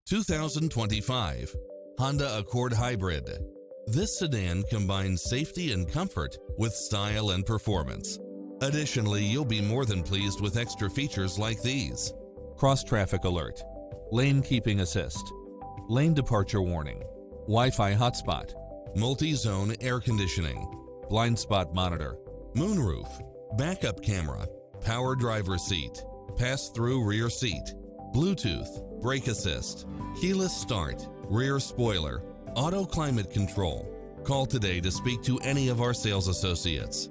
2025 Honda Accord Hybrid. This sedan combines safety and comfort with style and performance. Additionally, you'll be more than pleased with extra features like these: cross-traffic alert, lane keeping assist, lane departure warning, Wi-Fi hotspot, multi-zone air conditioning, blind spot monitor, moonroof, backup camera, power driver seat, pass-through rear seat, Bluetooth, brake assist, keyless start, rear spoiler, auto climate control. Call today to speak to any of our sales associates.